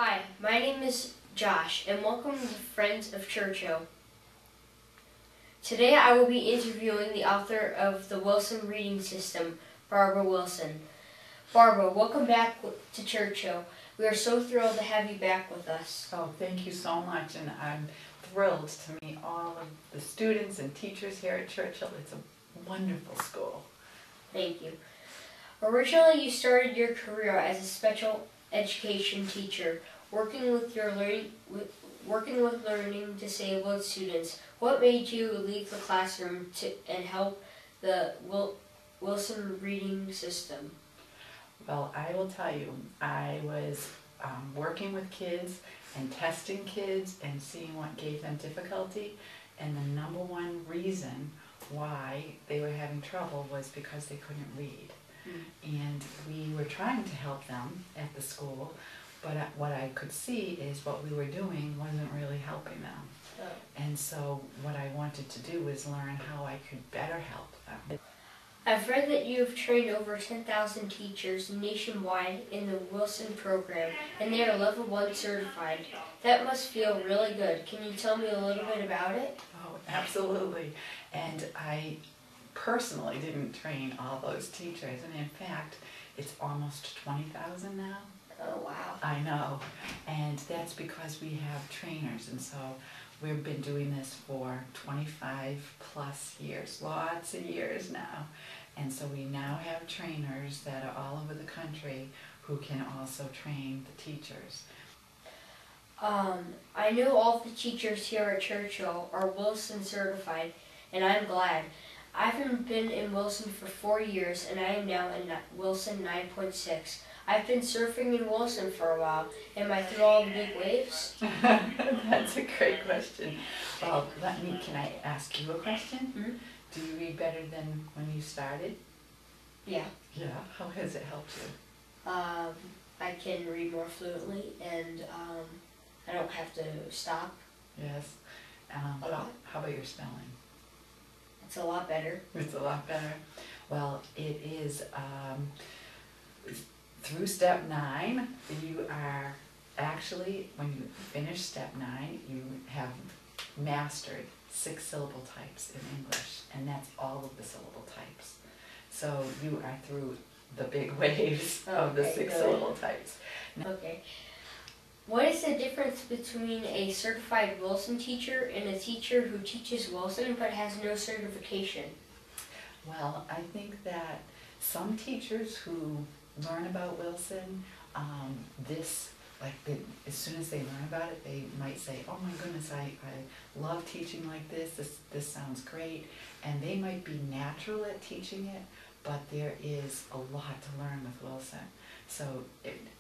Hi, my name is Josh, and welcome to Friends of Churchill. Today I will be interviewing the author of the Wilson Reading System, Barbara Wilson. Barbara, welcome back to Churchill. We are so thrilled to have you back with us. Oh, thank you so much, and I'm thrilled to meet all of the students and teachers here at Churchill. It's a wonderful school. Thank you. Originally, you started your career as a special education teacher, working with learning disabled students. What made you leave the classroom and help the Wilson Reading System? Well, I will tell you, I was working with kids and testing kids and seeing what gave them difficulty, and the number one reason why they were having trouble was because they couldn't read. And we were trying to help them at the school, but what I could see is what we were doing wasn't really helping them. Oh. And so what I wanted to do was learn how I could better help them. I've read that you have trained over 10,000 teachers nationwide in the Wilson program, and they are level 1 certified. That must feel really good. Can you tell me a little bit about it? Oh, absolutely. And I personally didn't train all those teachers, and in fact, it's almost 20,000 now. Oh, wow. I know, and that's because we have trainers, and so we've been doing this for 25 plus years, lots of years now. And so we now have trainers that are all over the country who can also train the teachers. I know all the teachers here at Churchill are Wilson certified, and I'm glad. I've been in Wilson for 4 years, and I am now in Wilson 9.6. I've been surfing in Wilson for a while. Am I through all the big waves? That's a great question. Well, can I ask you a question? Mm-hmm. Do you read better than when you started? Yeah. Yeah. How has it helped you? I can read more fluently, and I don't have to stop. Yes. A lot. How about your spelling? It's a lot better. It's a lot better. Well, it is through step 9, you are actually, when you finish step 9, you have mastered 6 syllable types in English, and that's all of the syllable types. So you are through the big waves of the 6 syllable types. Okay. What is the difference between a certified Wilson teacher and a teacher who teaches Wilson but has no certification? Well, I think that some teachers who learn about Wilson, as soon as they learn about it, they might say, oh my goodness, I love teaching like this sounds great. And they might be natural at teaching it, but there is a lot to learn with Wilson. So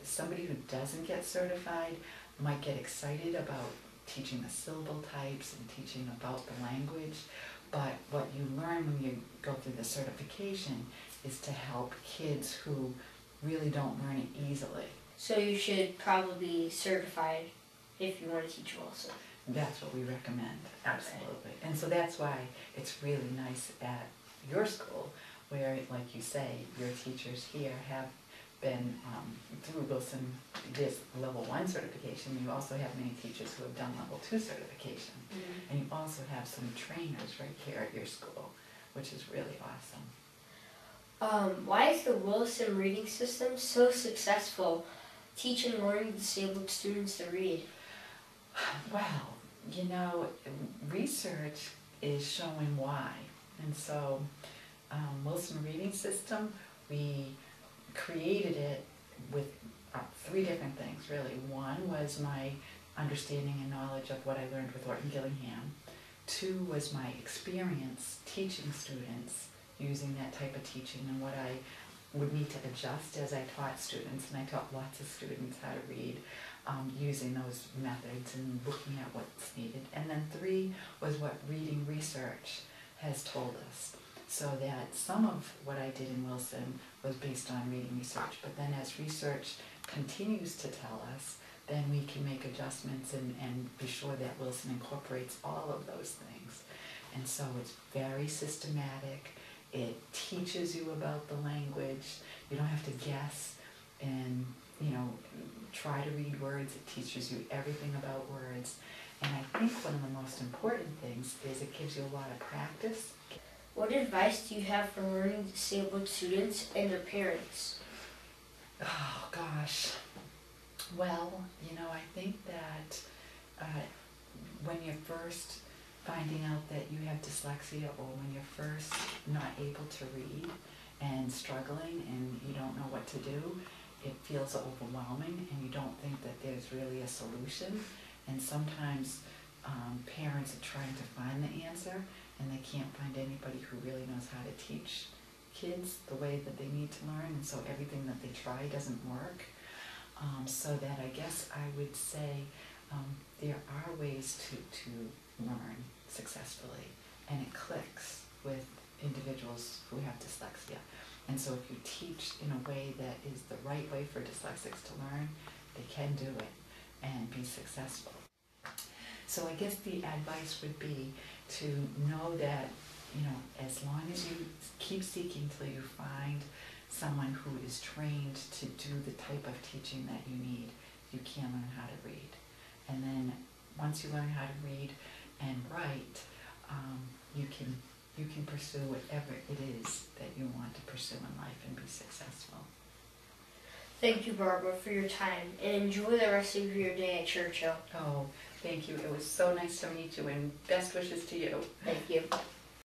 somebody who doesn't get certified might get excited about teaching the syllable types and teaching about the language, but what you learn when you go through the certification is to help kids who really don't learn it easily. So you should probably be certified if you want to teach Wilson. That's what we recommend, absolutely. And so that's why it's really nice at your school, where, like you say, your teachers here have been through Wilson, this level 1 certification. You also have many teachers who have done level 2 certification. Mm-hmm. And you also have some trainers right here at your school, which is really awesome. Why is the Wilson Reading System so successful teaching learning disabled students to read? Well, you know, research is showing why. And so Wilson Reading System, we created it with 3 different things, really. One was my understanding and knowledge of what I learned with Orton Gillingham. 2 was my experience teaching students using that type of teaching and what I would need to adjust as I taught students, and I taught lots of students how to read using those methods and looking at what's needed. And then 3 was what reading research has told us. So that some of what I did in Wilson was based on reading research, but then as research continues to tell us, then we can make adjustments and be sure that Wilson incorporates all of those things. And so it's very systematic. It teaches you about the language. You don't have to guess and try to read words. It teaches you everything about words. And I think one of the most important things is it gives you a lot of practice. What advice do you have for learning disabled students and their parents? Oh, gosh. Well, I think that when you're first finding out that you have dyslexia, or when you're first not able to read and struggling and you don't know what to do, it feels overwhelming and you don't think that there's really a solution. And sometimes parents are trying to find the answer and they can't find anybody who really knows how to teach kids the way that they need to learn, and so everything that they try doesn't work. So that I guess I would say there are ways to learn successfully, and it clicks with individuals who have dyslexia. And so if you teach in a way that is the right way for dyslexics to learn, they can do it and be successful. So I guess the advice would be to know that, as long as you keep seeking till you find someone who is trained to do the type of teaching that you need, you can learn how to read. And then once you learn how to read and write, you can pursue whatever it is that you want to pursue in life and be successful. Thank you, Barbara, for your time, and enjoy the rest of your day at Churchill. Oh, thank you. It was so nice to meet you, and best wishes to you. Thank you.